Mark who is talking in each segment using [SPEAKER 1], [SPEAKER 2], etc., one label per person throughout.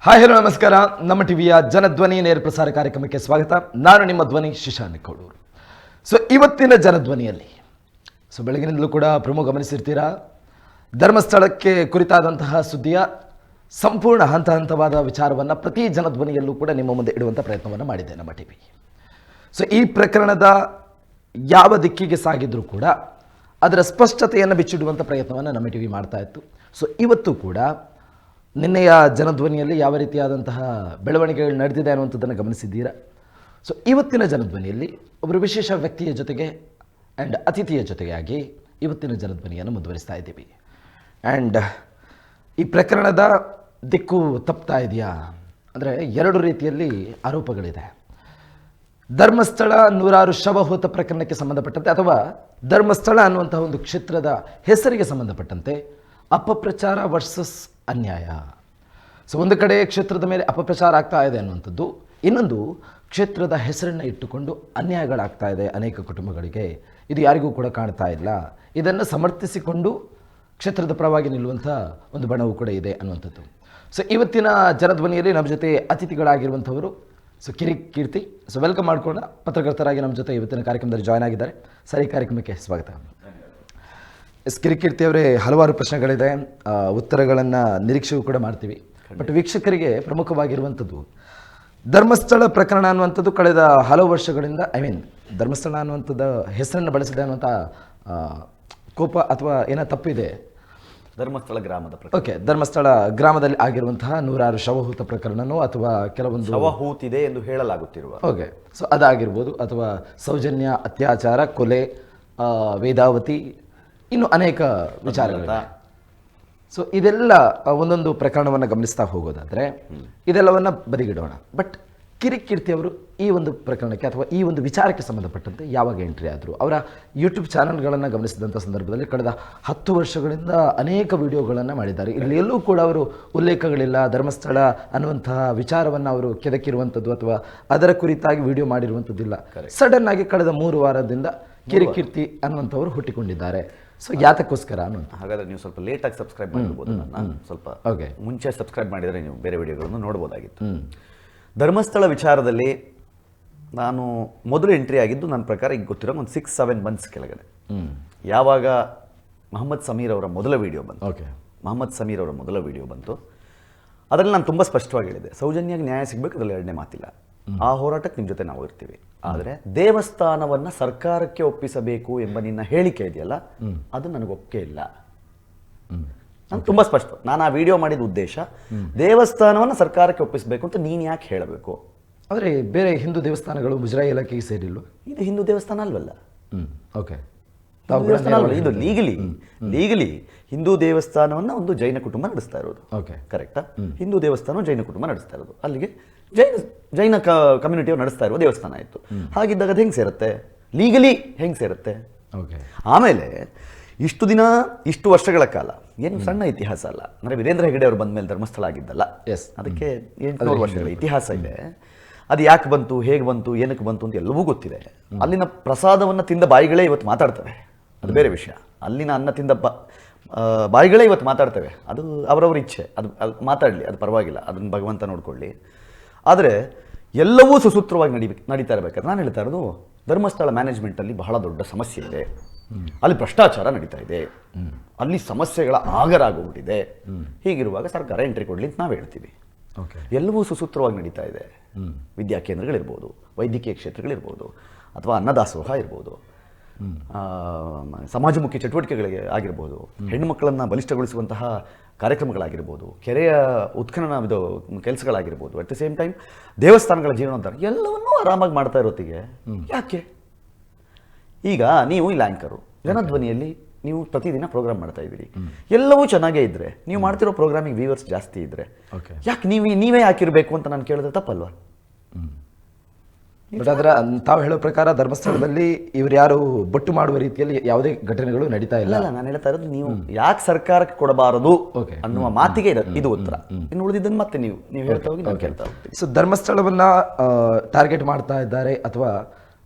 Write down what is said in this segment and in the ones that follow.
[SPEAKER 1] Hi hello ನಮಸ್ಕಾರ. ನಮ್ಮ ಟಿವಿಯ ಜನಧ್ವನಿ ನೇರ ಪ್ರಸಾರ ಕಾರ್ಯಕ್ರಮಕ್ಕೆ ಸ್ವಾಗತ. ನಾನು ನಿಮ್ಮ ಧ್ವನಿ ಶಿಶಾಂಕ್ ಕೌಡೂರು. ಇವತ್ತಿನ ಜನಧ್ವನಿಯಲ್ಲಿ ಬೆಳಗಿನಿಂದಲೂ ಕೂಡ ಪ್ರಮುಖ ಗಮನಿಸಿರ್ತೀರಾ, ಧರ್ಮಸ್ಥಳಕ್ಕೆ ಕುರಿತಾದಂತಹ ಸುದ್ದಿಯ ಸಂಪೂರ್ಣ ಹಂತ ಹಂತವಾದ ವಿಚಾರವನ್ನು ಪ್ರತಿ ಜನಧ್ವನಿಯಲ್ಲೂ ಕೂಡ ನಿಮ್ಮ ಮುಂದೆ ಇಡುವಂಥ ಪ್ರಯತ್ನವನ್ನು ಮಾಡಿದೆ ನಮ್ಮ ಟಿವಿ. ಈ ಪ್ರಕರಣದ ಯಾವ ದಿಕ್ಕಿಗೆ ಸಾಗಿದ್ರೂ ಕೂಡ ಅದರ ಸ್ಪಷ್ಟತೆಯನ್ನು ಬಿಚ್ಚಿಡುವಂಥ ಪ್ರಯತ್ನವನ್ನು ನಮ್ಮ ಟಿವಿ ಮಾಡ್ತಾ ಇತ್ತು. ಇವತ್ತು ಕೂಡ ನಿನ್ನೆಯ ಜನಧ್ವನಿಯಲ್ಲಿ ಯಾವ ರೀತಿಯಾದಂತಹ ಬೆಳವಣಿಗೆಗಳು ನಡೆದಿದೆ ಅನ್ನುವಂಥದ್ದನ್ನು ಗಮನಿಸಿದ್ದೀರಾ. ಇವತ್ತಿನ ಜನಧ್ವನಿಯಲ್ಲಿ ಒಬ್ಬರು ವಿಶೇಷ ವ್ಯಕ್ತಿಯ ಜೊತೆಗೆ ಆ್ಯಂಡ್ ಅತಿಥಿಯ ಜೊತೆಗಾಗಿ ಇವತ್ತಿನ ಜನಧ್ವನಿಯನ್ನು ಮುಂದುವರಿಸ್ತಾ ಇದ್ದೀವಿ. ಆ್ಯಂಡ್ ಈ ಪ್ರಕರಣದ ದಿಕ್ಕು ತಪ್ತಾ ಇದೆಯಾ ಅಂದರೆ ಎರಡು ರೀತಿಯಲ್ಲಿ ಆರೋಪಗಳಿದೆ. ಧರ್ಮಸ್ಥಳ ನೂರಾರು ಶವಹೂತ ಪ್ರಕರಣಕ್ಕೆ ಸಂಬಂಧಪಟ್ಟಂತೆ ಅಥವಾ ಧರ್ಮಸ್ಥಳ ಅನ್ನುವಂತಹ ಒಂದು ಕ್ಷೇತ್ರದ ಹೆಸರಿಗೆ ಸಂಬಂಧಪಟ್ಟಂತೆ ಅಪಪ್ರಚಾರ ವರ್ಸಸ್ ಅನ್ಯಾಯ. ಒಂದು ಕಡೆ ಕ್ಷೇತ್ರದ ಮೇಲೆ ಅಪಪ್ರಚಾರ ಆಗ್ತಾ ಇದೆ ಅನ್ನುವಂಥದ್ದು, ಇನ್ನೊಂದು ಕ್ಷೇತ್ರದ ಹೆಸರನ್ನು ಇಟ್ಟುಕೊಂಡು ಅನ್ಯಾಯಗಳಾಗ್ತಾ ಇದೆ ಅನೇಕ ಕುಟುಂಬಗಳಿಗೆ. ಇದು ಯಾರಿಗೂ ಕೂಡ ಕಾಣ್ತಾ ಇಲ್ಲ. ಇದನ್ನು ಸಮರ್ಥಿಸಿಕೊಂಡು ಕ್ಷೇತ್ರದ ಪರವಾಗಿ ನಿಲ್ಲುವಂಥ ಒಂದು ಬಣವು ಕೂಡ ಇದೆ ಅನ್ನುವಂಥದ್ದು. ಇವತ್ತಿನ ಜನಧ್ವನಿಯಲ್ಲಿ ನಮ್ಮ ಜೊತೆ ಅತಿಥಿಗಳಾಗಿರುವಂಥವರು ಕಿರಿಕೀರ್ತಿ. ವೆಲ್ಕಮ್ ಮಾಡ್ಕೊಳ್ಳೋಣ. ಪತ್ರಕರ್ತರಾಗಿ ನಮ್ಮ ಜೊತೆ ಇವತ್ತಿನ ಕಾರ್ಯಕ್ರಮದಲ್ಲಿ ಜಾಯ್ನ್ ಆಗಿದ್ದಾರೆ. ಸರ್, ಈ ಕಾರ್ಯಕ್ರಮಕ್ಕೆ ಸ್ವಾಗತ. ಕಿರಿಕೀರ್ತಿ ಅವರೇ, ಹಲವಾರು ಪ್ರಶ್ನೆಗಳಿದೆ, ಉತ್ತರಗಳನ್ನು ನಿರೀಕ್ಷೆಯೂ ಕೂಡ ಮಾಡ್ತೀವಿ. ಬಟ್ ವೀಕ್ಷಕರಿಗೆ ಪ್ರಮುಖವಾಗಿರುವಂಥದ್ದು ಧರ್ಮಸ್ಥಳ ಪ್ರಕರಣ ಅನ್ನುವಂಥದ್ದು ಕಳೆದ ಹಲವು ವರ್ಷಗಳಿಂದ ಧರ್ಮಸ್ಥಳ ಅನ್ನುವಂಥದ್ದು ಹೆಸರನ್ನು ಬಳಸಿದೆ ಅನ್ನುವಂಥ ಕೋಪ ಅಥವಾ ಏನೋ ತಪ್ಪಿದೆ.
[SPEAKER 2] ಧರ್ಮಸ್ಥಳ ಗ್ರಾಮದ
[SPEAKER 1] ಧರ್ಮಸ್ಥಳ ಗ್ರಾಮದಲ್ಲಿ ಆಗಿರುವಂತಹ ನೂರಾರು ಶವಹೂತ ಪ್ರಕರಣನೋ ಅಥವಾ ಕೆಲವೊಂದು
[SPEAKER 2] ಶವಹೂತಿದೆ ಎಂದು ಹೇಳಲಾಗುತ್ತಿರುವ
[SPEAKER 1] ಅದಾಗಿರ್ಬೋದು, ಅಥವಾ ಸೌಜನ್ಯ ಅತ್ಯಾಚಾರ, ಕೊಲೆ, ವೇದಾವತಿ, ಇನ್ನು ಅನೇಕ ವಿಚಾರಗಳಿವೆ. ಇದೆಲ್ಲ ಒಂದೊಂದು ಪ್ರಕರಣವನ್ನು ಗಮನಿಸ್ತಾ ಹೋಗೋದಾದರೆ ಇದೆಲ್ಲವನ್ನು ಬದಿಗಿಡೋಣ. ಬಟ್ ಕಿರಿಕೀರ್ತಿ ಅವರು ಈ ಒಂದು ಪ್ರಕರಣಕ್ಕೆ ಅಥವಾ ಈ ಒಂದು ವಿಚಾರಕ್ಕೆ ಸಂಬಂಧಪಟ್ಟಂತೆ ಯಾವಾಗ ಎಂಟ್ರಿ ಆದರು? ಅವರ ಯೂಟ್ಯೂಬ್ ಚಾನಲ್ಗಳನ್ನು ಗಮನಿಸಿದಂಥ ಸಂದರ್ಭದಲ್ಲಿ ಕಳೆದ 10 ವರ್ಷಗಳಿಂದ ಅನೇಕ ವಿಡಿಯೋಗಳನ್ನು ಮಾಡಿದ್ದಾರೆ. ಇಲ್ಲಿ ಎಲ್ಲೂ ಕೂಡ ಅವರು ಉಲ್ಲೇಖಗಳಿಲ್ಲ. ಧರ್ಮಸ್ಥಳ ಅನ್ನುವಂತಹ ವಿಚಾರವನ್ನು ಅವರು ಕೆದಕಿರುವಂಥದ್ದು ಅಥವಾ ಅದರ ಕುರಿತಾಗಿ ವಿಡಿಯೋ ಮಾಡಿರುವಂಥದ್ದಿಲ್ಲ. ಸಡನ್ ಆಗಿ ಕಳೆದ 3 ವಾರದಿಂದ ಕಿರಿಕೀರ್ತಿ ಅನ್ನುವಂಥವರು ಹುಟ್ಟಿಕೊಂಡಿದ್ದಾರೆ. ಯಾತಕ್ಕೋಸ್ಕರ ಅನ್ನುವಂಥ.
[SPEAKER 2] ಹಾಗಾದರೆ ನೀವು ಸ್ವಲ್ಪ ಲೇಟಾಗಿ ಸಬ್ಸ್ಕ್ರೈಬ್ ಮಾಡಿರ್ಬೋದು. ನಾನು ಸ್ವಲ್ಪ ಮುಂಚೆ ಸಬ್ಸ್ಕ್ರೈಬ್ ಮಾಡಿದರೆ ನೀವು ಬೇರೆ ವಿಡಿಯೋಗಳನ್ನು ನೋಡ್ಬೋದಾಗಿತ್ತು. ಧರ್ಮಸ್ಥಳ ವಿಚಾರದಲ್ಲಿ ನಾನು ಮೊದಲು ಎಂಟ್ರಿ ಆಗಿದ್ದು ನನ್ನ ಪ್ರಕಾರ ಈಗ ಗೊತ್ತಿರೋ ಒಂದು 6-7 ಮಂತ್ಸ್ ಕೆಳಗಡೆ, ಯಾವಾಗ ಮೊಹಮ್ಮದ್ ಸಮೀರ್ ಅವರ ಮೊದಲ ವಿಡಿಯೋ ಬಂತು. ಅದರಲ್ಲಿ ನಾನು ತುಂಬ ಸ್ಪಷ್ಟವಾಗಿ ಹೇಳಿದೆ, ಸೌಜನ್ಯಗೆ ನ್ಯಾಯ ಸಿಗಬೇಕು, ಅದರಲ್ಲಿ ಎರಡನೇ ಮಾತಿಲ್ಲ. ಆ ಹೋರಾಟಕ್ಕೆ ನಿಮ್ಮ ಜೊತೆ ನಾವು ಇರ್ತೀವಿ. ಆದರೆ ದೇವಸ್ಥಾನವನ್ನು ಸರ್ಕಾರಕ್ಕೆ ಒಪ್ಪಿಸಬೇಕು ಎಂಬ ನಿನ್ನ ಹೇಳಿಕೆ ಇದೆಯಲ್ಲ, ಅದು ನನಗೆ ಒಪ್ಪಿಗೆ ಇಲ್ಲ. ನಾನು ತುಂಬ ಸ್ಪಷ್ಟ. ನಾನು ಆ ವಿಡಿಯೋ ಮಾಡಿದ ಉದ್ದೇಶ ದೇವಸ್ಥಾನವನ್ನು ಸರ್ಕಾರಕ್ಕೆ ಒಪ್ಪಿಸಬೇಕು ಅಂತ ನೀನು ಯಾಕೆ ಹೇಳಬೇಕು?
[SPEAKER 1] ಆದರೆ ಬೇರೆ ಹಿಂದೂ ದೇವಸ್ಥಾನಗಳು ಮುಜರಾಯಿ ಇಲಾಖೆಗೆ ಸೇರಿಲ್ಲ.
[SPEAKER 2] ಇದು ಹಿಂದೂ ದೇವಸ್ಥಾನ ಅಲ್ವಲ್ಲ. ಇದು ಲೀಗಲಿ ಹಿಂದೂ ದೇವಸ್ಥಾನವನ್ನು ಒಂದು ಜೈನ ಕುಟುಂಬ ನಡೆಸ್ತಾ ಇರೋದು. ಕರೆಕ್ಟಾ? ಹಿಂದೂ ದೇವಸ್ಥಾನ ಜೈನ ಕುಟುಂಬ ನಡೆಸ್ತಾ ಇರೋದು. ಅಲ್ಲಿಗೆ ಜೈನ ಕಮ್ಯುನಿಟಿಯವರು ನಡೆಸ್ತಾ ಇರುವ ದೇವಸ್ಥಾನ ಆಯಿತು. ಹಾಗಿದ್ದಾಗ ಅದು ಹೆಂಗೆ ಸೇರುತ್ತೆ? ಲೀಗಲಿ ಹೆಂಗೆ ಸೇರುತ್ತೆ? ಆಮೇಲೆ ಇಷ್ಟು ವರ್ಷಗಳ ಕಾಲ ಏನು ಸಣ್ಣ ಇತಿಹಾಸ ಅಲ್ಲ. ಅಂದರೆ ವೀರೇಂದ್ರ ಹೆಗಡೆ ಅವರು ಬಂದ ಮೇಲೆ ಧರ್ಮಸ್ಥಳ ಆಗಿದ್ದಲ್ಲ. ಅದಕ್ಕೆ 800 ವರ್ಷಗಳ ಇತಿಹಾಸ ಇದೆ. ಅದು ಯಾಕೆ ಬಂತು, ಹೇಗೆ ಬಂತು, ಏನಕ್ಕೆ ಬಂತು ಅಂತ ಎಲ್ಲವೂ ಗೊತ್ತಿದೆ. ಅಲ್ಲಿನ ಪ್ರಸಾದವನ್ನು ತಿಂದ ಬಾಯಿಗಳೇ ಇವತ್ತು ಮಾತಾಡ್ತವೆ. ಅದು ಬೇರೆ ವಿಷಯ. ಅಲ್ಲಿನ ಅನ್ನ ತಿಂದ ಬಾಯಿಗಳೇ ಇವತ್ತು ಮಾತಾಡ್ತವೆ. ಅದು ಅವರವ್ರ ಇಚ್ಛೆ. ಅದು ಮಾತಾಡಲಿ, ಅದು ಪರವಾಗಿಲ್ಲ, ಅದನ್ನು ಭಗವಂತ ನೋಡ್ಕೊಳ್ಳಿ. ಆದರೆ ಎಲ್ಲವೂ ಸುಸೂತ್ರವಾಗಿ ನಡೀತಾ ಇರಬೇಕಾದ್ರೆ ನಾನು ಹೇಳ್ತಾ ಇರೋದು, ಧರ್ಮಸ್ಥಳ ಮ್ಯಾನೇಜ್ಮೆಂಟಲ್ಲಿ ಬಹಳ ದೊಡ್ಡ ಸಮಸ್ಯೆ ಇದೆ. ಅಲ್ಲಿ ಭ್ರಷ್ಟಾಚಾರ ನಡೀತಾ ಇದೆ. ಅಲ್ಲಿ ಸಮಸ್ಯೆಗಳ ಆಗರಾಗೋಗ್ಬಿಟ್ಟಿದೆ. ಹೀಗಿರುವಾಗ ಸರ್ಕಾರ ಎಂಟ್ರಿ ಕೊಡಲಿ ಅಂತ ನಾವು ಹೇಳ್ತೀವಿ. ಎಲ್ಲವೂ ಸುಸೂತ್ರವಾಗಿ ನಡೀತಾ ಇದೆ. ವಿದ್ಯಾ ಕೇಂದ್ರಗಳಿರ್ಬೋದು, ವೈದ್ಯಕೀಯ ಕ್ಷೇತ್ರಗಳಿರ್ಬೋದು, ಅಥವಾ ಅನ್ನದಾಸೋಹ ಇರ್ಬೋದು, ಸಮಾಜಮುಖಿ ಚಟುವಟಿಕೆಗಳಿಗೆ ಆಗಿರ್ಬೋದು, ಹೆಣ್ಣು ಮಕ್ಕಳನ್ನು ಬಲಿಷ್ಠಗೊಳಿಸುವಂತಹ ಕಾರ್ಯಕ್ರಮಗಳಾಗಿರ್ಬೋದು, ಕೆರೆಯ ಉತ್ಖನನ ಕೆಲಸಗಳಾಗಿರ್ಬೋದು, ಅಟ್ ದ ಸೇಮ್ ಟೈಮ್ ದೇವಸ್ಥಾನಗಳ ಜೀರ್ಣೋದ್ಧಾರ ಎಲ್ಲವನ್ನೂ ಆರಾಮಾಗಿ ಮಾಡ್ತಾ ಇರೋತ್ತಿಗೆ ಯಾಕೆ? ಈಗ ನೀವು ಇಲ್ಲಿ ಆ್ಯಂಕರು, ಜನಧ್ವನಿಯಲ್ಲಿ ನೀವು ಪ್ರತಿದಿನ ಪ್ರೋಗ್ರಾಮ್ ಮಾಡ್ತಾ ಇದ್ದೀರಿ. ಎಲ್ಲವೂ ಚೆನ್ನಾಗೇ ಇದ್ದರೆ, ನೀವು ಮಾಡ್ತಿರೋ ಪ್ರೋಗ್ರಾಮಿಗೆ ವ್ಯೂವರ್ಸ್ ಜಾಸ್ತಿ ಇದ್ದರೆ ಯಾಕೆ ನೀವೇ ಯಾಕಿರಬೇಕು ಅಂತ ನಾನು ಕೇಳಿದ್ರೆ ತಪ್ಪಲ್ವಾ?
[SPEAKER 1] ಬಟ್ ಅದರ ತಾವು ಹೇಳೋ ಪ್ರಕಾರ ಧರ್ಮಸ್ಥಳದಲ್ಲಿ ಇವ್ರು ಯಾರು ಬೊಟ್ಟು ಮಾಡುವ ರೀತಿಯಲ್ಲಿ ಯಾವುದೇ ಘಟನೆಗಳು ನಡೀತಾ ಇಲ್ಲ.
[SPEAKER 2] ನಾನು ಹೇಳ್ತಾ ಇರೋದು, ನೀವು ಯಾಕೆ ಸರ್ಕಾರಕ್ಕೆ ಕೊಡಬಾರದು ಅನ್ನುವ ಮಾತಿಗೆ ಇದು ಉತ್ತರ. ಇನ್ನು ಉಳಿದಿದ್ದನ್ನು ಮತ್ತೆ ನೀವು ಹೇಳ್ತಾ ಹೋಗಿ ನಾನು ಕೇಳ್ತಾ ಹೋಗ್ತೀನಿ.
[SPEAKER 1] ಧರ್ಮಸ್ಥಳವನ್ನ ಟಾರ್ಗೆಟ್ ಮಾಡ್ತಾ ಇದ್ದಾರೆ ಅಥವಾ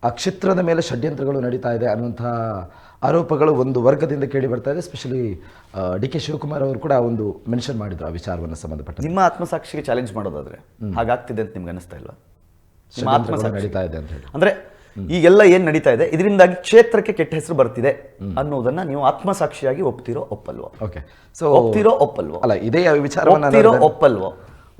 [SPEAKER 1] ಆ ಕ್ಷೇತ್ರದ ಮೇಲೆ ಷಡ್ಯಂತ್ರಗಳು ನಡೀತಾ ಇದೆ ಅನ್ನುವಂತಹ ಆರೋಪಗಳು ಒಂದು ವರ್ಗದಿಂದ ಕೇಳಿ ಬರ್ತಾ ಇದೆ. ಎಸ್ಪೆಷಲಿ ಡಿ ಕೆ ಶಿವಕುಮಾರ್ ಅವರು ಕೂಡ ಒಂದು ಮೆನ್ಷನ್ ಮಾಡಿದ್ರು ಆ ವಿಚಾರವನ್ನು ಸಂಬಂಧಪಟ್ಟ.
[SPEAKER 2] ನಿಮ್ಮ ಆತ್ಮಸಾಕ್ಷಿಗೆ ಚಾಲೆಂಜ್ ಮಾಡೋದಾದ್ರೆ ಹಾಗಾಗ್ತಿದೆ ಅಂತ ನಿಮ್ಗೆ ಅನಿಸ್ತಾ ಇಲ್ವಾ? ನಿಮ್ಮ ಆತ್ಮಸಾಕ್ಷಿ
[SPEAKER 1] ನಡೀತಾ ಇದೆ ಅಂತ ಹೇಳಿ
[SPEAKER 2] ಅಂದ್ರೆ ಈಗೆಲ್ಲ ಏನ್ ನಡೀತಾ ಇದೆ ಇದರಿಂದಾಗಿ ಕ್ಷೇತ್ರಕ್ಕೆ ಕೆಟ್ಟ ಹೆಸರು ಬರ್ತಿದೆ ಅನ್ನೋದನ್ನ ನೀವು ಆತ್ಮಸಾಕ್ಷಿಯಾಗಿ ಒಪ್ತಿರೋ ಒಪ್ಪಲ್ವೋ?
[SPEAKER 1] ಓಕೆ. ಸೊ
[SPEAKER 2] ಒಪ್ತಿರೋ ಒಪ್ಪಲ್ವೋ?
[SPEAKER 1] ಅಲ್ಲ, ಇದೇ ವಿಚಾರವನ್ನು
[SPEAKER 2] ಒಪ್ತಿರೋ ಒಪ್ಪಲ್ವೋ?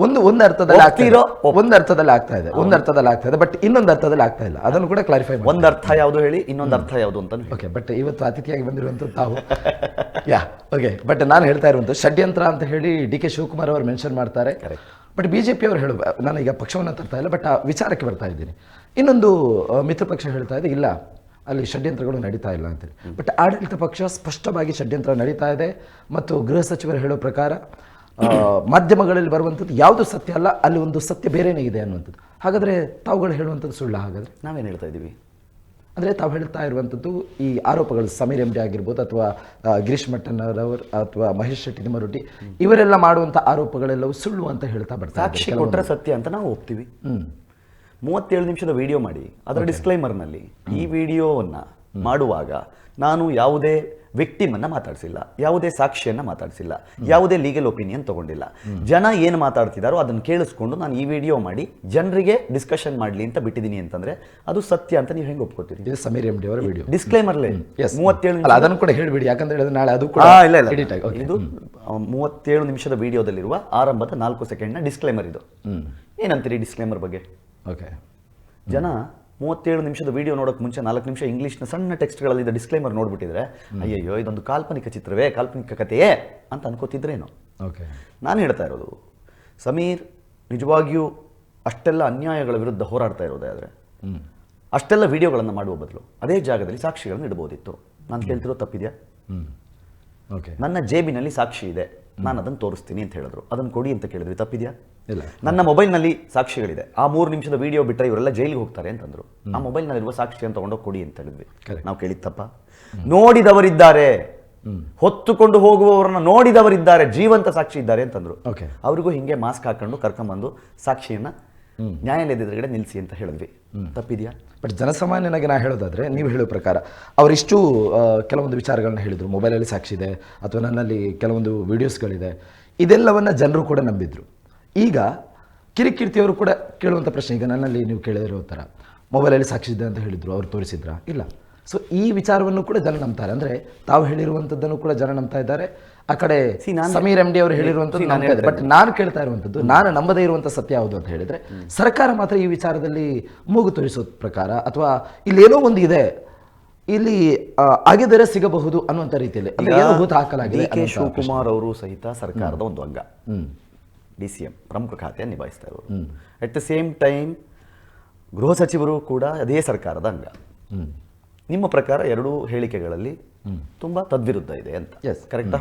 [SPEAKER 1] ಒಂದು ಅರ್ಥದಲ್ಲಿ ಆಗ್ತಾ ಇದೆ ಬಟ್ ಇನ್ನೊಂದು ಅರ್ಥದಲ್ಲಿ ಆಗ್ತಾ ಇಲ್ಲ. ಅದನ್ನು ಕೂಡ ಕ್ಲಾರಿಫೈ ಮಾಡಿ.
[SPEAKER 2] ಒಂದ್ ಅರ್ಥ ಯಾವುದು ಹೇಳಿ, ಇನ್ನೊಂದು ಅರ್ಥ ಯಾವುದು ಅಂತ.
[SPEAKER 1] ಓಕೆ, ಬಟ್ ಇವತ್ತು ಅತಿಥಿಯಾಗಿ ಬಂದಿರುವಂಥದ್ದು ತಾವು. ಓಕೆ, ಬಟ್ ನಾನು ಹೇಳ್ತಾ ಇರುವಂಥದ್ದು ಷಡ್ಯಂತ್ರ ಅಂತ ಹೇಳಿ ಡಿ ಕೆ ಶಿವಕುಮಾರ್ ಅವರು ಮೆನ್ಷನ್ ಮಾಡ್ತಾರೆ. ಬಟ್ ಬಿಜೆಪಿ ಅವರು ಹೇಳುವ, ನಾನು ಈಗ ಪಕ್ಷವನ್ನು ತರ್ತಾ ಇಲ್ಲ, ಬಟ್ ಆ ವಿಚಾರಕ್ಕೆ ಬರ್ತಾ ಇದ್ದೀನಿ. ಇನ್ನೊಂದು ಮಿತ್ರ ಪಕ್ಷ ಹೇಳ್ತಾ ಇದೆ ಇಲ್ಲ ಅಲ್ಲಿ ಷಡ್ಯಂತ್ರಗಳು ನಡೀತಾ ಇಲ್ಲ ಅಂತೇಳಿ. ಬಟ್ ಆಡಳಿತ ಪಕ್ಷ ಸ್ಪಷ್ಟವಾಗಿ ಷಡ್ಯಂತ್ರ ನಡೀತಾ ಇದೆ ಮತ್ತು ಗೃಹ ಸಚಿವರು ಹೇಳೋ ಪ್ರಕಾರ ಮಾಧ್ಯಮಗಳಲ್ಲಿ ಬರುವಂಥದ್ದು ಯಾವುದು ಸತ್ಯ ಅಲ್ಲ, ಅಲ್ಲಿ ಒಂದು ಸತ್ಯ ಬೇರೆನೇ ಇದೆ ಅನ್ನುವಂಥದ್ದು. ಹಾಗಾದರೆ ತಾವುಗಳು ಹೇಳುವಂಥದ್ದು ಸುಳ್ಳ? ಹಾಗಾದರೆ
[SPEAKER 2] ನಾವೇನು ಹೇಳ್ತಾ ಇದ್ದೀವಿ
[SPEAKER 1] ಅಂದರೆ ತಾವು ಹೇಳ್ತಾ ಇರುವಂಥದ್ದು ಈ ಆರೋಪಗಳು ಸಮೀರ್ ಎಂ ಡಿ ಆಗಿರ್ಬೋದು ಅಥವಾ ಗಿರೀಶ್ ಮಟ್ಟಣ್ಣರವರು ಅಥವಾ ಮಹೇಶ್ ಶೆಟ್ಟಿ ತಿಮ್ಮರೊಡ್ಡಿ ಇವರೆಲ್ಲ ಮಾಡುವಂಥ ಆರೋಪಗಳೆಲ್ಲವೂ ಸುಳ್ಳು ಅಂತ ಹೇಳ್ತಾ ಬರ್ತಾರೆ.
[SPEAKER 2] ಸಾಕ್ಷಿ ಕೊಟ್ಟರೆ ಸತ್ಯ ಅಂತ ನಾವು ಒಪ್ತೀವಿ. 37 ನಿಮಿಷದ ವಿಡಿಯೋ ಮಾಡಿ ಅದರ ಡಿಸ್ಕ್ಲೈಮರ್ನಲ್ಲಿ ಈ ವಿಡಿಯೋವನ್ನು ಮಾಡುವಾಗ ನಾನು ಯಾವುದೇ ವಿಕ್ಟಿಮನ್ನು ಮಾತಾಡಿಸಿಲ್ಲ, ಯಾವುದೇ ಸಾಕ್ಷಿಯನ್ನು ಮಾತಾಡಿಸಿಲ್ಲ, ಯಾವುದೇ ಲೀಗಲ್ ಒಪಿನಿಯನ್ ತಗೊಂಡಿಲ್ಲ. ಜನ ಏನು ಮಾತಾಡ್ತಿದ್ದಾರೋ ಅದನ್ನು ಕೇಳಿಸ್ಕೊಂಡು ನಾನು ಈ ವಿಡಿಯೋ ಮಾಡಿ ಜನರಿಗೆ ಡಿಸ್ಕಷನ್ ಮಾಡಲಿ ಅಂತ ಬಿಟ್ಟಿದ್ದೀನಿ ಅಂತಂದ್ರೆ ಅದು ಸತ್ಯ ಅಂತ ನೀವು ಹೆಂಗೆ ಒಪ್ಕೋತೀರಿ?
[SPEAKER 1] ಇದು ಸಮೀರ್ ಎಂ ಡಿ ಅವರ ವಿಡಿಯೋ
[SPEAKER 2] ಡಿಸ್ಕ್ಲೈಮರ್ಲೇ 37
[SPEAKER 1] ಅದನ್ನು ಕೂಡ ಹೇಳಿಬಿಡಿ, ಯಾಕಂದ್ರೆ ಹೇಳಿದ್ರೆ ನಾಳೆ ಅದು ಕೂಡ ಎಡಿಟ್ ಆಗಿ.
[SPEAKER 2] ಇದು 37 ನಿಮಿಷದ ವಿಡಿಯೋದಲ್ಲಿರುವ ಆರಂಭದ 4 ಸೆಕೆಂಡ್ನ ಡಿಸ್ಕ್ಲೈಮರ್. ಇದು ಏನಂತೀರಿ ಡಿಸ್ಕ್ಲೈಮರ್ ಬಗ್ಗೆ?
[SPEAKER 1] ಓಕೆ,
[SPEAKER 2] ಜನ 37 ನಿಮಿಷದ ವಿಡಿಯೋ ನೋಡೋಕೆ ಮುಂಚೆ 4 ನಿಮಿಷ ಇಂಗ್ಲೀಷ್ನ ಸಣ್ಣ ಟೆಕ್ಸ್ಟ್ಗಳಲ್ಲಿ ಡಿಸ್ಕ್ಲೈಮರ್ ನೋಡ್ಬಿಟ್ಟಿದ್ರೆ ಅಯ್ಯಯ್ಯೋ ಇದೊಂದು ಕಾಲ್ಪನಿಕ ಚಿತ್ರವೇ, ಕಾಲ್ಪನಿಕ ಕಥೆಯೇ ಅಂತ ಅನ್ಕೋತಿದ್ರೇನು?
[SPEAKER 1] ಓಕೆ,
[SPEAKER 2] ನಾನು ಹೇಳ್ತಾ ಇರೋದು ಸಮೀರ್ ನಿಜವಾಗಿಯೂ ಅಷ್ಟೆಲ್ಲ ಅನ್ಯಾಯಗಳ ವಿರುದ್ಧ ಹೋರಾಡ್ತಾ ಇರೋದಾದರೆ ಅಷ್ಟೆಲ್ಲ ವಿಡಿಯೋಗಳನ್ನು ಮಾಡುವ ಬದಲು ಅದೇ ಜಾಗದಲ್ಲಿ ಸಾಕ್ಷಿಗಳನ್ನು ಇಡಬಹುದಿತ್ತು. ನಾನು ಕೇಳ್ತಿರೋ ತಪ್ಪಿದೆಯಾ?
[SPEAKER 1] ಓಕೆ,
[SPEAKER 2] ನನ್ನ ಜೇಬಿನಲ್ಲಿ ಸಾಕ್ಷಿ ಇದೆ, ನಾನು ಅದನ್ನು ತೋರಿಸ್ತೀನಿ ಅಂತ ಹೇಳಿದ್ರು, ಅದನ್ನು ಕೊಡಿ ಅಂತ ಕೇಳಿದ್ವಿ, ತಪ್ಪಿದೆಯಾ?
[SPEAKER 1] ಇಲ್ಲ.
[SPEAKER 2] ನನ್ನ ಮೊಬೈಲ್ನಲ್ಲಿ ಸಾಕ್ಷಿಗಳಿದೆ, ಆ 3 ನಿಮಿಷದ ವಿಡಿಯೋ ಬಿಟ್ಟರೆ ಇವರೆಲ್ಲ ಜೈಲಿಗೆ ಹೋಗ್ತಾರೆ ಅಂತಂದ್ರು, ಆ ಮೊಬೈಲ್ನಲ್ಲಿರುವ ಸಾಕ್ಷಿಯನ್ನು ತಗೊಂಡೋಗಿ ಕೊಡಿ ಅಂತ ಹೇಳಿದ್ವಿ. ನಾವು ಕೇಳಿತ್ತಪ್ಪ? ನೋಡಿದವರಿದ್ದಾರೆ, ಹೊತ್ತುಕೊಂಡು ಹೋಗುವವರನ್ನ ನೋಡಿದವರಿದ್ದಾರೆ, ಜೀವಂತ ಸಾಕ್ಷಿ ಇದ್ದಾರೆ ಅಂತಂದ್ರು. ಅವ್ರಿಗೂ ಹಿಂಗೆ ಮಾಸ್ಕ್ ಹಾಕೊಂಡು ಕರ್ಕೊಂಬಂದು ಸಾಕ್ಷಿಯನ್ನ ನ್ಯಾಯಾಲಯದ ಎದುರುಗಡೆ ನಿಲ್ಲಿಸಿ ಅಂತ ಹೇಳಿದ್ವಿ, ತಪ್ಪಿದೆಯಾ?
[SPEAKER 1] ಬಟ್ ಜನಸಾಮಾನ್ಯನಾಗಿ ನಾ ಹೇಳೋದಾದ್ರೆ ನೀವು ಹೇಳೋ ಪ್ರಕಾರ ಅವರಿಷ್ಟು ಕೆಲವೊಂದು ವಿಚಾರಗಳನ್ನ ಹೇಳಿದ್ರು, ಮೊಬೈಲಲ್ಲಿ ಸಾಕ್ಷಿ ಇದೆ ಅಥವಾ ನನ್ನಲ್ಲಿ ಕೆಲವೊಂದು ವಿಡಿಯೋಸ್ಗಳಿದೆ, ಇದೆಲ್ಲವನ್ನ ಜನರು ಕೂಡ ನಂಬಿದ್ರು. ಈಗ ಕಿರಿಕೀರ್ತಿಯವರು ಕೂಡ ಕೇಳುವಂಥ ಪ್ರಶ್ನೆ, ಈಗ ನನ್ನಲ್ಲಿ ನೀವು ಕೇಳಿರೋ ಥರ ಮೊಬೈಲಲ್ಲಿ ಸಾಕ್ಷಿ ಇದೆ ಅಂತ ಹೇಳಿದ್ರು, ಅವ್ರು ತೋರಿಸಿದ್ರಾ? ಇಲ್ಲ. ಸೊ ಈ ವಿಚಾರವನ್ನು ಕೂಡ ಜನ ನಂಬ್ತಾರೆ, ಅಂದರೆ ತಾವು ಹೇಳಿರುವಂಥದ್ದನ್ನು ಕೂಡ ಜನ ನಂಬ್ತಾ ಇದ್ದಾರೆ. ಆ ಕಡೆ ಸಮೀರ್ ಎಂ ಡಿ ಅವರು ಹೇಳಿರುವಂಥದ್ದು. ಬಟ್ ನಾನು ಕೇಳ್ತಾ ಇರುವಂಥದ್ದು, ನಾನು ನಂಬದೇ ಇರುವಂಥ ಸತ್ಯ ಯಾವುದು ಅಂತ ಹೇಳಿದ್ರೆ ಸರ್ಕಾರ ಮಾತ್ರ ಈ ವಿಚಾರದಲ್ಲಿ ಮೂಗು ತೋರಿಸೋ ಪ್ರಕಾರ ಅಥವಾ ಇಲ್ಲೇನೋ ಒಂದು ಇದೆ, ಇಲ್ಲಿ ಆಗಿದರೆ ಸಿಗಬಹುದು ಅನ್ನುವಂಥ ರೀತಿಯಲ್ಲಿ ಹೂತು ಹಾಕಲಾಗಿದೆ.
[SPEAKER 2] ಡಿ ಕೆ ಶಿವಕುಮಾರ್ ಅವರು ಸಹಿತ ಸರ್ಕಾರದ ಒಂದು ಅಂಗ, DCM ಪ್ರಮುಖ ಖಾತೆಯನ್ನು ನಿಭಾಯಿಸ್ತಾ ಇರೋರು. ಅಟ್ ದ ಸೇಮ್ ಟೈಮ್ ಗೃಹ ಸಚಿವರು ಕೂಡ ಅದೇ ಸರ್ಕಾರದ ಅಂಗ. ನಿಮ್ಮ ಪ್ರಕಾರ ಎರಡೂ ಹೇಳಿಕೆಗಳಲ್ಲಿ ತುಂಬಾ ತದ್ವಿರುದ್ಧ ಇದೆ ಅಂತ, ಕರೆಕ್ಟಾ?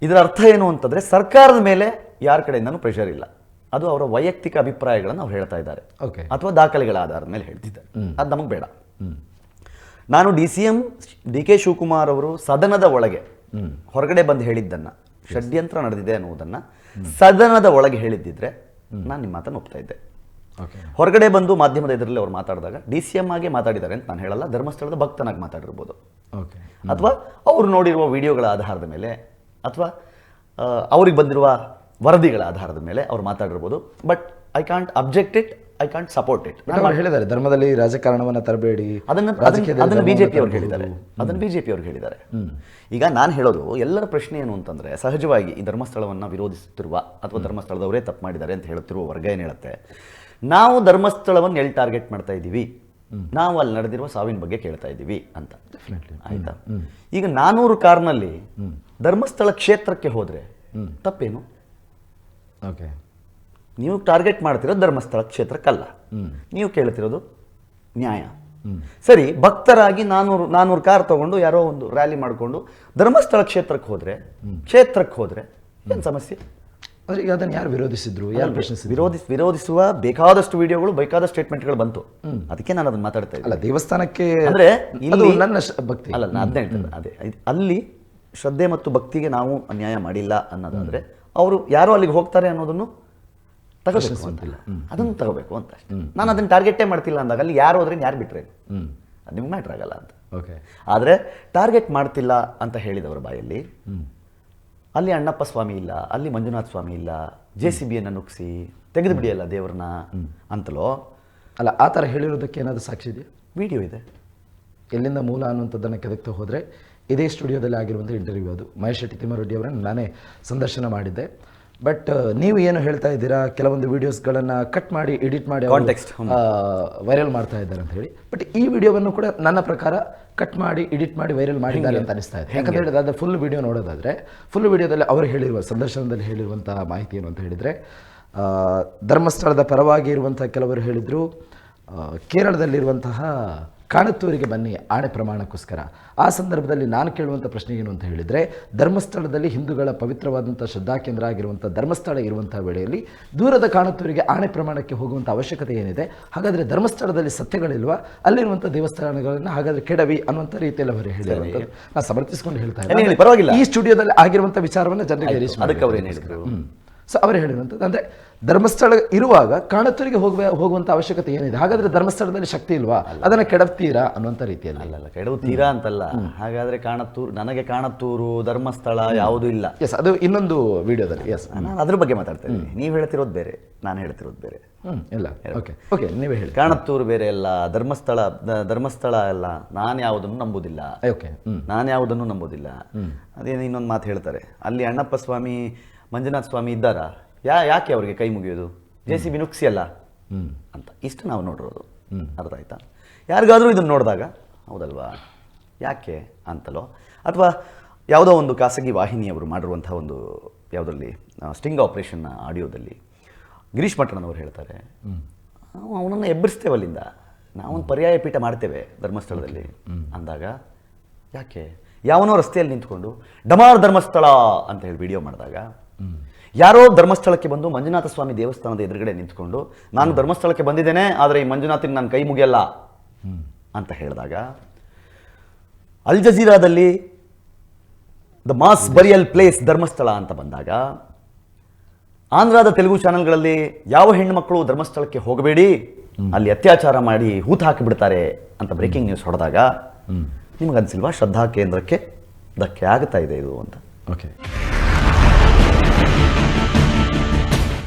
[SPEAKER 2] ಇದರ ಅರ್ಥ ಏನು ಅಂತಂದ್ರೆ ಸರ್ಕಾರದ ಮೇಲೆ ಯಾರ ಕಡೆಯಿಂದನೂ ಪ್ರೆಷರ್ ಇಲ್ಲ, ಅದು ಅವರ ವೈಯಕ್ತಿಕ ಅಭಿಪ್ರಾಯಗಳನ್ನು ಅವ್ರು ಹೇಳ್ತಾ ಇದ್ದಾರೆ ಅಥವಾ ದಾಖಲೆಗಳ ಆಧಾರದ ಮೇಲೆ ಹೇಳ್ತಿದ್ದಾರೆ. ಅದು ನಮಗೆ ಬೇಡ. ನಾನು DCM ಡಿ ಕೆ ಶಿವಕುಮಾರ್ ಅವರು ಸದನದ ಒಳಗೆ ಹೊರಗಡೆ ಬಂದು ಹೇಳಿದ್ದನ್ನ, ಷಡ್ಯಂತ್ರ ನಡೆದಿದೆ ಅನ್ನುವುದನ್ನ ಸದನದ ಒಳಗೆ ಹೇಳಿದ್ದಿದ್ರೆ ನಾನು ನಿಮ್ಮ ಮಾತನ್ನು ಒಪ್ತಾ ಇದ್ದೆ. ಹೊರಗಡೆ ಬಂದು ಮಾಧ್ಯಮದ ಎದುರಲ್ಲಿ ಅವ್ರು ಮಾತಾಡಿದಾಗ DCM ಆಗಿ ಮಾತಾಡಿದ್ದಾರೆ ಅಂತ ನಾನು ಹೇಳಲ್ಲ, ಧರ್ಮಸ್ಥಳದ ಭಕ್ತನಾಗಿ ಮಾತಾಡಿರ್ಬೋದು, ಅಥವಾ ಅವ್ರು ನೋಡಿರುವ ವಿಡಿಯೋಗಳ ಆಧಾರದ ಮೇಲೆ ಅಥವಾ ಅವ್ರಿಗೆ ಬಂದಿರುವ ವರದಿಗಳ ಆಧಾರದ ಮೇಲೆ ಅವ್ರು ಮಾತಾಡಿರ್ಬೋದು. But I can't object it, I can't support it.
[SPEAKER 1] ಹೇಳಿದ್ದಾರೆ ಧರ್ಮದಲ್ಲಿ ರಾಜಕಾರಣವನ್ನ ತರಬೇಡಿ,
[SPEAKER 2] ಅದನ್ನು ಬಿಜೆಪಿ ಅವ್ರು ಹೇಳಿದ್ದಾರೆ, ಈಗ ನಾನು ಹೇಳೋದು ಎಲ್ಲರ ಪ್ರಶ್ನೆ ಏನು ಅಂತಂದ್ರೆ, ಸಹಜವಾಗಿ ಈ ಧರ್ಮಸ್ಥಳವನ್ನು ವಿರೋಧಿಸುತ್ತಿರುವ ಅಥವಾ ಧರ್ಮಸ್ಥಳದವರೇ ತಪ್ಪು ಮಾಡಿದ್ದಾರೆ ಅಂತ ಹೇಳುತ್ತಿರುವ ವರ್ಗ ಏನು ಹೇಳುತ್ತೆ, ನಾವು ಧರ್ಮಸ್ಥಳವನ್ನು ಎಲ್ಲಿ ಟಾರ್ಗೆಟ್ ಮಾಡ್ತಾ ಇದ್ದೀವಿ, ನಾವು ಅಲ್ಲಿ ನಡೆದಿರುವ ಸಾವಿನ ಬಗ್ಗೆ ಕೇಳ್ತಾ ಇದ್ದೀವಿ ಅಂತ. ಆಯ್ತಾ? ಈಗ 400 ಕಾರ್ನಲ್ಲಿ ಧರ್ಮಸ್ಥಳ ಕ್ಷೇತ್ರಕ್ಕೆ ಹೋದ್ರೆ ತಪ್ಪೇನು? ನೀವು ಟಾರ್ಗೆಟ್ ಮಾಡ್ತಿರೋದು ಧರ್ಮಸ್ಥಳ ಕ್ಷೇತ್ರಕ್ಕಲ್ಲ, ನೀವು ಕೇಳ್ತಿರೋದು ನ್ಯಾಯ. ಸರಿ, ಭಕ್ತರಾಗಿ 400 ಕಾರ್ ತಗೊಂಡು ಯಾರೋ ಒಂದು ರ್ಯಾಲಿ ಮಾಡಿಕೊಂಡು ಧರ್ಮಸ್ಥಳ ಕ್ಷೇತ್ರಕ್ಕೆ ಹೋದ್ರೆ ಏನು ಸಮಸ್ಯೆ?
[SPEAKER 1] ಈಗ ಅದನ್ನು ಯಾರು ವಿರೋಧಿಸಿದ್ರು, ಯಾರು ಪ್ರಶ್ನಿಸಿದ್ರು?
[SPEAKER 2] ವಿರೋಧಿಸುವ ಬೇಕಾದಷ್ಟು ವಿಡಿಯೋಗಳು, ಬೇಕಾದಷ್ಟು ಸ್ಟೇಟ್ಮೆಂಟ್ಗಳು ಬಂತು. ಅದಕ್ಕೆ ನಾನು ಅದನ್ನ ಮಾತಾಡ್ತಾ ಇದ್ದೆ.
[SPEAKER 1] ಅಲ್ಲ, ದೇವಸ್ಥಾನಕ್ಕೆ
[SPEAKER 2] ಅಂದ್ರೆ
[SPEAKER 1] ನನ್ನ ಭಕ್ತಿ
[SPEAKER 2] ಅಲ್ಲ, ನಾನು ಅದನ್ನ ಹೇಳ್ತೇನೆ. ಅದೇ ಅಲ್ಲಿ ಶ್ರದ್ಧೆ ಮತ್ತು ಭಕ್ತಿಗೆ ನಾವು ಅನ್ಯಾಯ ಮಾಡಿಲ್ಲ ಅನ್ನೋದಾದ್ರೆ ಅವರು ಯಾರೋ ಅಲ್ಲಿಗೆ ಹೋಗ್ತಾರೆ ಅನ್ನೋದನ್ನು ತಗೋಬೇಕು ಅಂತಿಲ್ಲ, ಅದನ್ನು ತಗೋಬೇಕು ಅಂತ ಅಷ್ಟೇ. ನಾನು ಅದನ್ನ ಟಾರ್ಗೆಟೇ ಮಾಡ್ತಿಲ್ಲ ಅಂದಾಗ ಅಲ್ಲಿ ಯಾರು ಹೋದ್ರೆ ಯಾರು ಬಿಟ್ರೆ ಅದು ನಿಮ್ಗೆ ಮ್ಯಾಟ್ರ್ ಆಗಲ್ಲ ಅಂತ.
[SPEAKER 1] ಓಕೆ.
[SPEAKER 2] ಆದರೆ ಟಾರ್ಗೆಟ್ ಮಾಡ್ತಿಲ್ಲ ಅಂತ ಹೇಳಿದವರ ಬಾಯಲ್ಲಿ ಅಲ್ಲಿ ಅಣ್ಣಪ್ಪ ಸ್ವಾಮಿ ಇಲ್ಲ, ಅಲ್ಲಿ ಮಂಜುನಾಥ ಸ್ವಾಮಿ ಇಲ್ಲ, JCBಯನ್ನು ನುಗ್ಸಿ ತೆಗೆದು ಬಿಡಿಯಲ್ಲ ದೇವ್ರನ್ನ ಅಂತಲೋ.
[SPEAKER 1] ಅಲ್ಲ, ಆ ಥರ ಹೇಳಿರೋದಕ್ಕೆ ಏನಾದರೂ ಸಾಕ್ಷಿ ಇದೆಯಾ?
[SPEAKER 2] ವಿಡಿಯೋ ಇದೆ.
[SPEAKER 1] ಎಲ್ಲಿಂದ ಮೂಲ ಅನ್ನುವಂಥದ್ದನ್ನು ಕೆದಕ್ತಾ ಹೋದರೆ ಇದೇ ಸ್ಟುಡಿಯೋದಲ್ಲಿ ಆಗಿರುವಂಥ ಇಂಟರ್ವ್ಯೂ ಅದು. ಮಹೇಶ್ ಶೆಟ್ಟಿ ತಿಮ್ಮಾರೆಡ್ಡಿ ಅವರನ್ನು ನಾನೇ ಸಂದರ್ಶನ ಮಾಡಿದ್ದೆ. ಬಟ್ ನೀವು ಏನು ಹೇಳ್ತಾ ಇದ್ದೀರಾ, ಕೆಲವೊಂದು ವೀಡಿಯೋಸ್ಗಳನ್ನು ಕಟ್ ಮಾಡಿ ಎಡಿಟ್ ಮಾಡಿ
[SPEAKER 2] ಕಾಂಟೆಕ್ಸ್ಟ್
[SPEAKER 1] ವೈರಲ್ ಮಾಡ್ತಾ ಇದ್ದಾರೆ ಅಂತ ಹೇಳಿ. ಬಟ್ ಈ ವಿಡಿಯೋವನ್ನು ಕೂಡ ನನ್ನ ಪ್ರಕಾರ ಕಟ್ ಮಾಡಿ ಎಡಿಟ್ ಮಾಡಿ ವೈರಲ್ ಮಾಡಿದ್ದಾರೆ ಅಂತ ಅನಿಸ್ತಾ ಇದೆ. ಯಾಕಂತ ಹೇಳಿದ್ರೆ ಅದು ಫುಲ್ ವಿಡಿಯೋ ನೋಡೋದಾದರೆ ಫುಲ್ ವಿಡಿಯೋದಲ್ಲಿ ಅವರು ಹೇಳಿರುವ ಸಂದರ್ಶನದಲ್ಲಿ ಹೇಳಿರುವಂಥ ಮಾಹಿತಿ ಏನು ಅಂತ ಹೇಳಿದರೆ, ಧರ್ಮಸ್ಥಳದ ಪರವಾಗಿ ಇರುವಂಥ ಕೆಲವರು ಹೇಳಿದರು, ಕೇರಳದಲ್ಲಿರುವಂತಹ ಕಾಣತ್ತೂರಿಗೆ ಬನ್ನಿ ಆಣೆ ಪ್ರಮಾಣಕ್ಕೋಸ್ಕರ. ಆ ಸಂದರ್ಭದಲ್ಲಿ ನಾನು ಕೇಳುವಂಥ ಪ್ರಶ್ನೆ ಏನು ಅಂತ ಹೇಳಿದರೆ, ಧರ್ಮಸ್ಥಳದಲ್ಲಿ ಹಿಂದೂಗಳ ಪವಿತ್ರವಾದಂಥ ಶ್ರದ್ಧಾಕೇಂದ್ರ ಆಗಿರುವಂಥ ಧರ್ಮಸ್ಥಳ ಇರುವಂಥ ವೇಳೆಯಲ್ಲಿ ದೂರದ ಕಾಣತ್ತೂರಿಗೆ ಆಣೆ ಪ್ರಮಾಣಕ್ಕೆ ಹೋಗುವಂಥ ಅವಶ್ಯಕತೆ ಏನಿದೆ? ಹಾಗಾದರೆ ಧರ್ಮಸ್ಥಳದಲ್ಲಿ ಸತ್ಯಗಳಿಲ್ವಾ? ಅಲ್ಲಿರುವಂಥ ದೇವಸ್ಥಾನಗಳನ್ನು ಹಾಗಾದರೆ ಕೆಡವಿ ಅನ್ನುವಂಥ ರೀತಿಯಲ್ಲಿ ಅವರು ಹೇಳಿರುವಂಥದ್ದು ನಾನು ಸಮರ್ಥಿಸಿಕೊಂಡು ಹೇಳ್ತಾ ಇದ್ದೀನಿ.
[SPEAKER 2] ಪರವಾಗಿಲ್ಲ,
[SPEAKER 1] ಈ ಸ್ಟುಡಿಯೋದಲ್ಲಿ ಆಗಿರುವಂಥ ವಿಚಾರವನ್ನು ಜನರಿಗೆ
[SPEAKER 2] ಅದಕ್ಕೆ ಅವರು ಏನು ಹೇಳಿದ್ರು?
[SPEAKER 1] ಸೊ ಅವರು ಹೇಳಿರುವಂಥದ್ದು ಅಂದರೆ ಧರ್ಮಸ್ಥಳ ಇರುವಾಗ ಕಾಣತ್ತೂರಿಗೆ ಹೋಗುವಂಥ ಅವಶ್ಯಕತೆ ಏನಿದೆ? ಹಾಗಾದರೆ ಧರ್ಮಸ್ಥಳದಲ್ಲಿ ಶಕ್ತಿ ಇಲ್ವಾ? ಅದನ್ನು ಕೆಡವ್ತೀರಾ ಅನ್ನುವಂಥ ರೀತಿಯಲ್ಲಿ.
[SPEAKER 2] ಅಲ್ಲ, ಕೆಡವುತ್ತೀರಾ ಅಂತಲ್ಲ. ಹಾಗಾದರೆ ನನಗೆ ಕಾಣತ್ತೂರು ಧರ್ಮಸ್ಥಳ ಯಾವುದೂ ಇಲ್ಲ.
[SPEAKER 1] ಎಸ್, ಅದು ಇನ್ನೊಂದು ವಿಡಿಯೋದಲ್ಲಿ. ಎಸ್,
[SPEAKER 2] ನಾನು ಅದ್ರ ಬಗ್ಗೆ ಮಾತಾಡ್ತೇನೆ. ನೀವು ಹೇಳ್ತಿರೋದು ಬೇರೆ, ನಾನು ಹೇಳ್ತಿರೋದು ಬೇರೆ.
[SPEAKER 1] ಇಲ್ಲ, ಓಕೆ ಓಕೆ, ನೀವೇ ಹೇಳಿ.
[SPEAKER 2] ಕಾಣತ್ತೂರು ಬೇರೆ ಅಲ್ಲ, ಧರ್ಮಸ್ಥಳ ಅಲ್ಲ. ನಾನು ಯಾವುದನ್ನು ನಂಬುದಿಲ್ಲ.
[SPEAKER 1] ಓಕೆ,
[SPEAKER 2] ನಾನು ಯಾವುದನ್ನು ನಂಬುದಿಲ್ಲ. ಅದೇನು ಇನ್ನೊಂದು ಮಾತು ಹೇಳ್ತಾರೆ, ಅಲ್ಲಿ ಅಣ್ಣಪ್ಪ ಸ್ವಾಮಿ ಮಂಜುನಾಥ ಸ್ವಾಮಿ ಇದ್ದಾರಾ, ಯಾಕೆ ಅವರಿಗೆ ಕೈ ಮುಗಿಯೋದು? JCB ನುಗ್ಸಿಯಲ್ಲ ಅಂತ. ಇಷ್ಟು ನಾವು ನೋಡಿರೋದು. ಅರ್ಥ ಆಯ್ತಾ? ಯಾರಿಗಾದರೂ ಇದನ್ನು ನೋಡಿದಾಗ ಹೌದಲ್ವಾ ಯಾಕೆ ಅಂತಲೋ, ಅಥವಾ ಯಾವುದೋ ಒಂದು ಖಾಸಗಿ ವಾಹಿನಿಯವರು ಮಾಡಿರುವಂಥ ಒಂದು ಯಾವುದರಲ್ಲಿ ಸ್ಟಿಂಗ್ ಆಪರೇಷನ್ ಆಡಿಯೋದಲ್ಲಿ ಗಿರೀಶ್ ಮಠಣ್ಣನವರು ಹೇಳ್ತಾರೆ, ಅವನನ್ನು ಎಬ್ಬರಿಸ್ತೇವೆ ಅಲ್ಲಿಂದ, ನಾವೊಂದು ಪರ್ಯಾಯ ಪೀಠ ಮಾಡ್ತೇವೆ ಧರ್ಮಸ್ಥಳದಲ್ಲಿ ಅಂದಾಗ ಯಾಕೆ? ಯಾವನೋ ರಸ್ತೆಯಲ್ಲಿ ನಿಂತ್ಕೊಂಡು ಡಮಾರ್ ಧರ್ಮಸ್ಥಳ ಅಂತ ಹೇಳಿ ವಿಡಿಯೋ ಮಾಡಿದಾಗ, ಯಾರೋ ಧರ್ಮಸ್ಥಳಕ್ಕೆ ಬಂದು ಮಂಜುನಾಥ ಸ್ವಾಮಿ ದೇವಸ್ಥಾನದ ಎದುರುಗಡೆ ನಿಂತ್ಕೊಂಡು ನಾನು ಧರ್ಮಸ್ಥಳಕ್ಕೆ ಬಂದಿದ್ದೇನೆ, ಆದರೆ ಈ ಮಂಜುನಾಥಿನ ನಾನು ಕೈ ಮುಗಿಯಲ್ಲ ಅಂತ ಹೇಳಿದಾಗ, ಅಲ್ ಜಜೀರಾದಲ್ಲಿ the mass burial place Dharmasthala ಅಂತ ಬಂದಾಗ, ಆಂಧ್ರದ ತೆಲುಗು ಚಾನೆಲ್ಗಳಲ್ಲಿ ಯಾವ ಹೆಣ್ಣು ಮಕ್ಕಳು ಧರ್ಮಸ್ಥಳಕ್ಕೆ ಹೋಗಬೇಡಿ, ಅಲ್ಲಿ ಅತ್ಯಾಚಾರ ಮಾಡಿ ಹೂತು ಹಾಕಿಬಿಡ್ತಾರೆ ಅಂತ ಬ್ರೇಕಿಂಗ್ ನ್ಯೂಸ್ ಹೊಡೆದಾಗ, ನಿಮಗನ್ಸಿಲ್ವಾ ಶ್ರದ್ಧಾ ಕೇಂದ್ರಕ್ಕೆ ಧಕ್ಕೆ ಆಗ್ತಾ ಇದೆ ಇದು ಅಂತ?
[SPEAKER 1] ಓಕೆ.